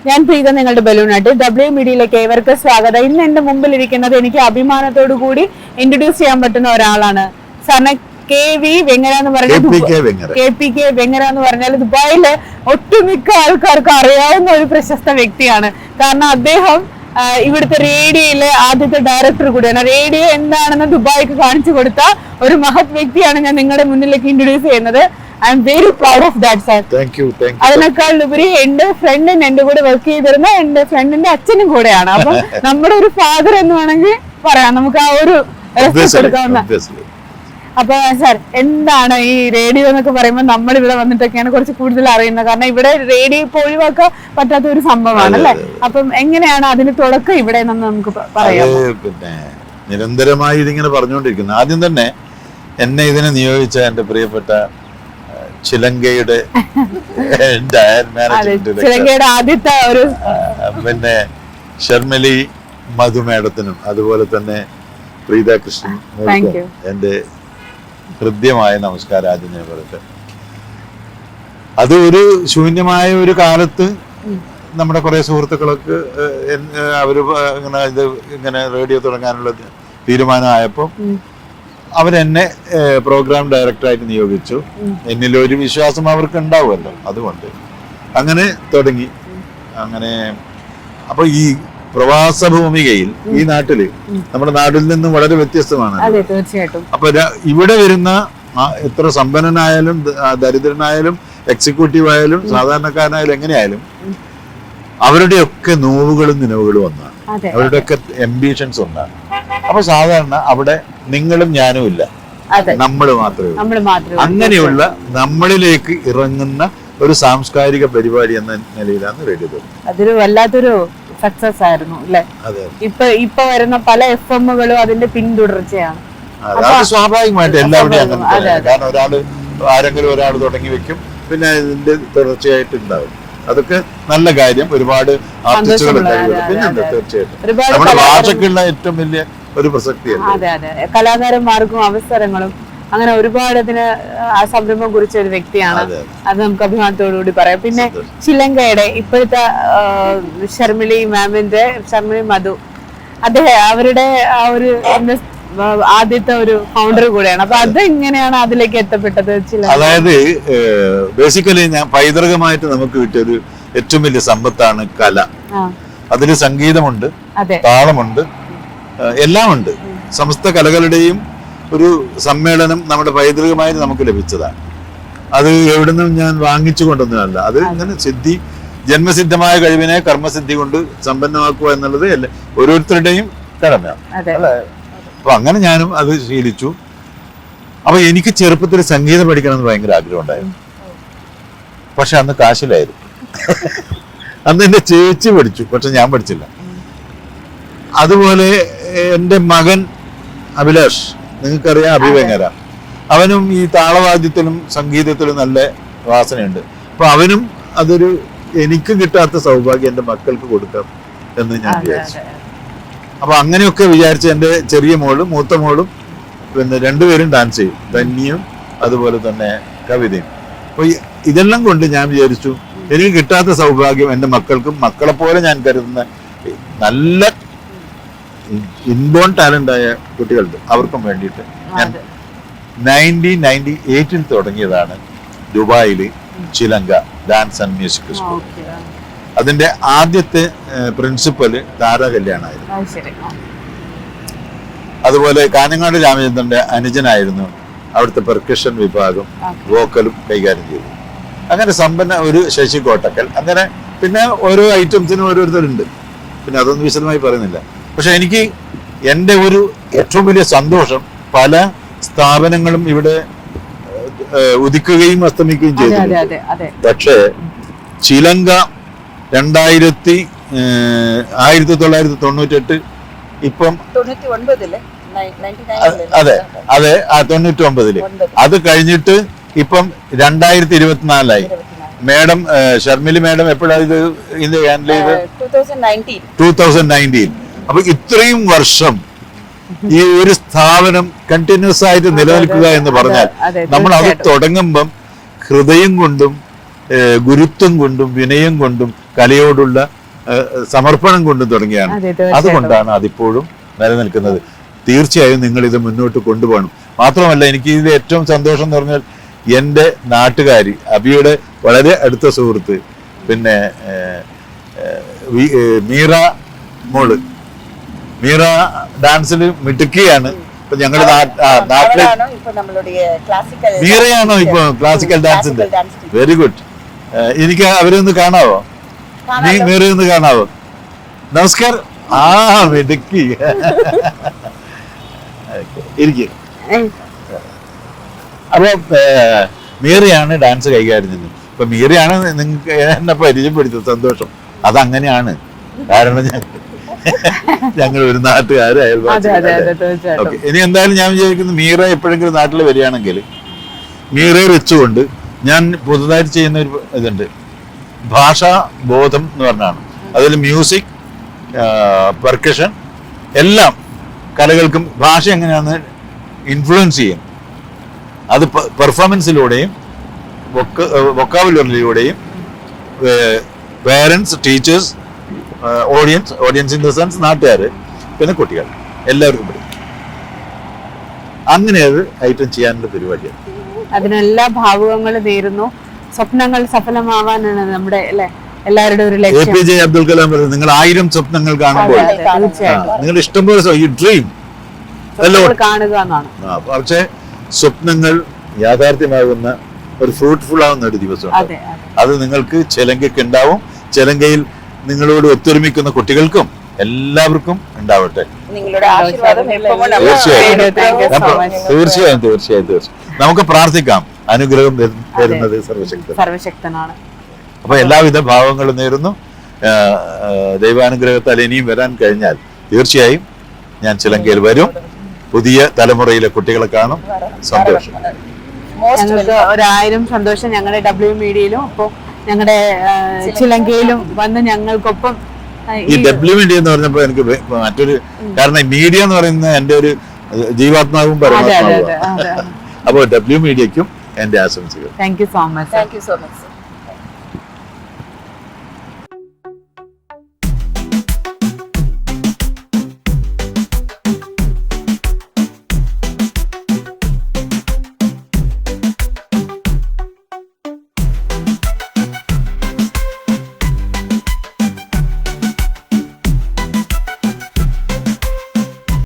ഞാൻ പ്രീത, നിങ്ങളുടെ ബലൂണായിട്ട് W മീഡിയയിലേക്ക് ഏവർക്ക് സ്വാഗതം. ഇന്ന് എന്റെ മുമ്പിലിരിക്കുന്നത് എനിക്ക് അഭിമാനത്തോടു കൂടി ഇൻട്രൊഡ്യൂസ് ചെയ്യാൻ പറ്റുന്ന ഒരാളാണ്. സാറിന് KV വെങ്ങര എന്ന് പറഞ്ഞാൽ KPK വെങ്ങര എന്ന് പറഞ്ഞാൽ ദുബായിലെ ഒട്ടുമിക്ക ആൾക്കാർക്ക് അറിയാവുന്ന ഒരു പ്രശസ്ത വ്യക്തിയാണ്. കാരണം അദ്ദേഹം ഇവിടുത്തെ റേഡിയോയിലെ ആദ്യത്തെ ഡയറക്ടർ കൂടിയാണ്. റേഡിയോ എന്താണെന്ന് ദുബായിക്ക് കാണിച്ചു കൊടുത്ത ഒരു മഹത് വ്യക്തിയാണ് ഞാൻ നിങ്ങളുടെ മുന്നിലേക്ക് ഇൻട്രൊഡ്യൂസ് ചെയ്യുന്നത്. I am very proud of that, sir. Thank you. അതിനേക്കാൾ ഉപരി എന്റെ ഫ്രണ്ട് എന്റെ കൂടെ വർക്ക് ചെയ്തിരുന്ന എന്റെ ഫ്രണ്ടിന്റെ അച്ഛനും കൂടെയാണ്. അപ്പൊ നമ്മുടെ ഒരു ഫാദർ എന്ന് വേണമെങ്കിൽ പറയാം, നമുക്ക് ആ ഒരു റെസ്പെക്ട് കൊടുക്കാവുന്ന. അപ്പൊ സാർ, എന്താണ് ഈ റേഡിയോ എന്നൊക്കെ പറയുമ്പോൾ നമ്മൾ ഇവിടെ വന്നിട്ടൊക്കെയാണ് കുറച്ച് കൂടുതൽ അറിയുന്നത്. കാരണം ഇവിടെ റേഡിയോ ഇപ്പോൾ ഒഴിവാക്കാൻ പറ്റാത്ത ഒരു സംഭവമാണ് അല്ലെ. അപ്പം എങ്ങനെയാണ് അതിന് തുടക്കം ഇവിടെ നിന്ന് നമുക്ക് പറയാം? പിന്നെ നിരന്തരമായി ഇതിങ്ങനെ പറഞ്ഞുകൊണ്ടിരിക്കുന്നു. ആദ്യം തന്നെ എന്നെ ഇതിനെ നിയോഗിച്ച എന്റെ പ്രിയപ്പെട്ട ചിലങ്കയുടെ ആദ്യത്തെ ഒരു പിന്നെ ഷർമിലി മധു മേഡത്തിനും അതുപോലെ തന്നെ പ്രീത കൃഷ്ണൻ എന്റെ ഹൃദ്യമായ നമസ്കാരം ആദ്യം ഞാൻ പറയട്ടെ. അത് ഒരു ശൂന്യമായ ഒരു കാലത്ത് നമ്മുടെ കുറെ സുഹൃത്തുക്കളൊക്കെ അവര് ഇങ്ങനെ റേഡിയോ തുടങ്ങാനുള്ള തീരുമാനമായപ്പോ അവരെന്നെ പ്രോഗ്രാം ഡയറക്ടറായിട്ട് നിയോഗിച്ചു. എന്നിലൊരു വിശ്വാസം അവർക്ക് ഉണ്ടാവുമല്ലോ, അതുകൊണ്ട് അങ്ങനെ തുടങ്ങി. അങ്ങനെ അപ്പൊ ഈ പ്രവാസ ഭൂമികയിൽ ഈ നാട്ടില് നമ്മുടെ നാട്ടിൽ നിന്നും വളരെ വ്യത്യസ്തമാണ്. അപ്പൊ ഇവിടെ വരുന്ന എത്ര സമ്പന്നനായാലും ദരിദ്രനായാലും എക്സിക്യൂട്ടീവ് ആയാലും സാധാരണക്കാരനായാലും എങ്ങനെയായാലും അവരുടെയൊക്കെ നോവുകളും നിലവുകളും ഒന്നാണ്, അവരുടെയൊക്കെ എംബിഷൻസ് ഒന്നാണ്. അപ്പൊ സാധാരണ അവിടെ നിങ്ങളും ഞാനും ഇല്ല, നമ്മൾ മാത്രമേ. അങ്ങനെയുള്ള നമ്മളിലേക്ക് ഇറങ്ങുന്ന ഒരു സാംസ്കാരിക പരിപാടി എന്ന നിലയിലാണ് റേഡിയോ തുടങ്ങുന്നത്. അതൊരു വല്ലാത്തൊരു സക്സസ് ആയിരുന്നു അല്ലെ. ഇപ്പൊ വരുന്ന പല FM-കളും അതിന്റെ പിന്തുടർച്ചയാണ്. അത് സ്വാഭാവികമായിട്ട് എല്ലാവരുടെയും അങ്ങനെ. കാരണം ആരെങ്കിലും ഒരാൾ തുടങ്ങി വെക്കും, പിന്നെ ഇതിന്റെ തുടർച്ചയായിട്ട് ഉണ്ടാവും. അതൊക്കെ നല്ല കാര്യം. ഒരുപാട് ആർട്ടിസ്റ്റുകൾ പിന്നെന്താ, തീർച്ചയായിട്ടും നമ്മുടെ ഭാഷക്കുള്ള ഏറ്റവും വലിയ ഒരു പ്രസക്തിയല്ല. അതെ അതെ, കലാകാരന്മാർക്കും അവസരങ്ങളും അങ്ങനെ ഒരുപാട് അതിന് ആ സംരംഭം കുറിച്ച ഒരു വ്യക്തിയാണ്. അത് നമുക്ക് അഭിമാനത്തോടുകൂടി പറയാം. പിന്നെ ചിലങ്കയുടെ ഇപ്പോഴത്തെ ഷർമിളി മധു, അദ്ദേഹം അവരുടെ ആ ഒരു ആദ്യത്തെ ഒരു ഫൗണ്ടർ കൂടെയാണ്. അപ്പൊ അത് എങ്ങനെയാണ് അതിലേക്ക് എത്തപ്പെട്ടത്? അതായത് ബേസിക്കലി ഞാൻ പൈതൃകമായിട്ട് നമുക്ക് കിട്ടിയൊരു ഏറ്റവും വലിയ സമ്പത്താണ് കല. അതില് സംഗീതമുണ്ട്, താളമുണ്ട്, എല്ലാം ഉണ്ട്. സമസ്ത കലകളുടെയും ഒരു സമ്മേളനം നമ്മുടെ പൈതൃകമായിട്ട് നമുക്ക് ലഭിച്ചതാണ്. അത് എവിടുന്നും ഞാൻ വാങ്ങിച്ചു കൊണ്ടൊന്നുമല്ല. അത് ഇങ്ങനെ ജന്മസിദ്ധമായ കഴിവിനെ കർമ്മസിദ്ധി കൊണ്ട് സമ്പന്നമാക്കുക എന്നുള്ളത് ഓരോരുത്തരുടെയും കടമയാണ് അല്ലെ. അപ്പൊ അങ്ങനെ ഞാനും അത് ശീലിച്ചു. അപ്പൊ എനിക്ക് ചെറുപ്പത്തിൽ സംഗീതം പഠിക്കണമെന്ന് ഭയങ്കര ആഗ്രഹം ഉണ്ടായിരുന്നു. പക്ഷെ അന്ന് കാശിലായിരുന്നു. അന്ന് എന്റെ ചേച്ചി പഠിച്ചു, പക്ഷെ ഞാൻ പഠിച്ചില്ല. അതുപോലെ എൻ്റെ മകൻ അഭിലാഷ്, നിങ്ങൾക്കറിയാം, അഭിവെങ്ങര, അവനും ഈ താളവാദ്യത്തിലും സംഗീതത്തിലും നല്ല വാസനയുണ്ട്. അപ്പൊ അവനും അതൊരു എനിക്ക് കിട്ടാത്ത സൗഭാഗ്യം എൻ്റെ മക്കൾക്ക് കൊടുക്കാം എന്ന് ഞാൻ വിചാരിച്ചു. അപ്പൊ അങ്ങനെയൊക്കെ വിചാരിച്ച എൻ്റെ ചെറിയ മോളും മൂത്ത മോളും പിന്നെ രണ്ടുപേരും ഡാൻസ് ചെയ്യും, ധന്യയും അതുപോലെ തന്നെ കവിതയും. അപ്പൊ ഇതെല്ലാം കൊണ്ട് ഞാൻ വിചാരിച്ചു എനിക്ക് കിട്ടാത്ത സൗഭാഗ്യം എൻ്റെ മക്കൾക്കും, മക്കളെപ്പോലെ ഞാൻ കരുതുന്ന നല്ല ഇൻബോൺ ടാലന്റ് ആയ കുട്ടികളുണ്ട്, അവർക്കും വേണ്ടിയിട്ട് ഞാൻ 1998 തുടങ്ങിയതാണ് ദുബായില് ചിലങ്ക ഡാൻസ് ആൻഡ് മ്യൂസിക് സ്കൂൾ. അതിന്റെ ആദ്യത്തെ പ്രിൻസിപ്പല് താര കല്യാണായിരുന്നു. അതുപോലെ കാഞ്ഞങ്ങാട് രാമചന്ദ്രന്റെ അനുജനായിരുന്നു അവിടുത്തെ പെർക്കഷൻ വിഭാഗം വോക്കലും കൈകാര്യം ചെയ്തു. അങ്ങനെ സമ്പന്ന ഒരു ശശി കോട്ടക്കൽ, അങ്ങനെ പിന്നെ ഓരോ ഐറ്റംസിനും ഓരോരുത്തരുണ്ട്. പിന്നെ അതൊന്നും വിശദമായി പറയുന്നില്ല. പക്ഷെ എനിക്ക് എൻ്റെ ഒരു ഏറ്റവും വലിയ സന്തോഷം, പല സ്ഥാപനങ്ങളും ഇവിടെ ഉദിക്കുകയും അസ്തമിക്കുകയും ചെയ്തു. പക്ഷേ ചിലങ്ക 1998 ഇപ്പം അതെ 99 അത് കഴിഞ്ഞിട്ട് ഇപ്പം 2024 മേഡം ഷർമിലി മേഡം എപ്പോഴാണ് ഇത് ഹാൻഡിൽ ചെയ്തത്? 2019. അപ്പൊ ഇത്രയും വർഷം ഈ ഒരു സ്ഥാപനം കണ്ടിന്യൂസ് ആയിട്ട് നിലനിൽക്കുക എന്ന് പറഞ്ഞാൽ നമ്മൾ അത് തുടങ്ങുമ്പം ഹൃദയം കൊണ്ടും ഗുരുത്വം കൊണ്ടും വിനയം കൊണ്ടും കലയോടുള്ള സമർപ്പണം കൊണ്ടും തുടങ്ങിയാണ്. അതുകൊണ്ടാണ് അതിപ്പോഴും നിലനിൽക്കുന്നത്. തീർച്ചയായും നിങ്ങൾ ഇത് മുന്നോട്ട് കൊണ്ടുപോകണം. മാത്രമല്ല, എനിക്ക് ഇതിൽ ഏറ്റവും സന്തോഷം എന്ന് പറഞ്ഞാൽ എൻ്റെ നാട്ടുകാരി അബിയുടെ വളരെ അടുത്ത സുഹൃത്ത്, പിന്നെ മീറ മോള്, മീറ ഡാൻസിൽ മിടുക്കിയാണ്. ഇപ്പൊ ഞങ്ങളുടെ നാട്ടില് മീറയാണോ ഇപ്പൊ ക്ലാസിക്കൽ ഡാൻസിന്റെ? Very good. എനിക്ക് അവരെ ഒന്ന് കാണാവോ? മീറയെ ഒന്ന് കാണാവോ? നമസ്കാരം. മിടുക്കി. ഇരിക്കും. അപ്പൊ മീറയാണ് ഡാൻസ് കൈകാര്യം ചെയ്യുന്നത്. ഇപ്പൊ മീറയാണ് നിങ്ങൾക്ക് എന്നെ പരിചയപ്പെടുത്തത്. സന്തോഷം. അതങ്ങനെയാണ്. കാരണം ഞങ്ങൾ ഒരു നാട്ടുകാരായിരുന്നു. ഇനി എന്തായാലും ഞാൻ വിചാരിക്കുന്നു, മീറ എപ്പോഴെങ്കിലും നാട്ടിൽ വരികയാണെങ്കിൽ മീറയെ വെച്ചുകൊണ്ട് ഞാൻ പുതുതായിട്ട് ചെയ്യുന്ന ഒരു ഇതുണ്ട്, ഭാഷാ ബോധം എന്ന് പറഞ്ഞാണ്. അതിൽ മ്യൂസിക്, പെർക്കഷൻ, എല്ലാം കലകൾക്കും ഭാഷ എങ്ങനെയാണെന്ന് ഇൻഫ്ലുവൻസ് ചെയ്യും. അത് പെർഫോമൻസിലൂടെയും വൊക്കാബുലറിയിലൂടെയും parents, teachers, audience in the sense നാട്ടുകാർ, പിന്നെ കുട്ടികൾ എല്ലാവർക്കും പഠിക്കും. അങ്ങനെ ഒരു ഐറ്റം ചെയ്യാനുള്ള പരിപാടിയാണ്. അതിനെല്ലാ ഭാവുകങ്ങളും നേരുന്നു. സ്വപ്നങ്ങൾ സഫലമാവാനാണ് നമ്മുടെ എല്ലാവരുടെയും ഒരു ലക്ഷ്യം. APJ അബ്ദുൽ കലാം പറഞ്ഞു, നിങ്ങൾ 1000 സ്വപ്നങ്ങൾ കാണുമ്പോൾ നിങ്ങൾ ഇഷ്ടംപോലെ യു ഡ്രീം കാണുക എന്നാണ്. പക്ഷെ സ്വപ്നങ്ങൾ യാഥാർത്ഥ്യമാകുന്ന ഒരു ഫ്രൂട്ട്ഫുൾ ആവുന്ന ഒരു ദിവസമുണ്ട്. അത് നിങ്ങൾക്ക് ചെലങ്കയ്ക്ക് ഉണ്ടാവും. ചെലങ്കയിൽ നിങ്ങളോട് ഒത്തൊരുമിക്കുന്ന കുട്ടികൾക്കും എല്ലാവർക്കും ഉണ്ടാവട്ടെ. തീർച്ചയായും നമുക്ക് പ്രാർത്ഥിക്കാം. അനുഗ്രഹം തരുന്നത് സർവശക്തനാണ്. അപ്പൊ എല്ലാവിധ ഭാവങ്ങളും നേരുന്നു. ദൈവാനുഗ്രഹത്താൽ ഇനിയും വരാൻ കഴിഞ്ഞാൽ തീർച്ചയായും ഞാൻ ചിലങ്കയിൽ വരും. പുതിയ തലമുറയിലെ കുട്ടികളെ കാണും. സന്തോഷം. ഞങ്ങൾക്ക് 1000 സന്തോഷം. ഞങ്ങളുടെ W മീഡിയയിലും ഒപ്പം ഞങ്ങളുടെ ചിലങ്കയിലും വന്ന് ഞങ്ങൾക്കൊപ്പം. ഈ W മീഡിയ എന്ന് പറഞ്ഞപ്പോ എനിക്ക് മറ്റൊരു കാരണം, മീഡിയ എന്ന് പറയുന്നത് എന്റെ ഒരു ജീവാത്മാവും പരമാത്മാവും. അപ്പോൾ W മീഡിയക്കും എന്റെ ആശംസകൾ. Thank you so much.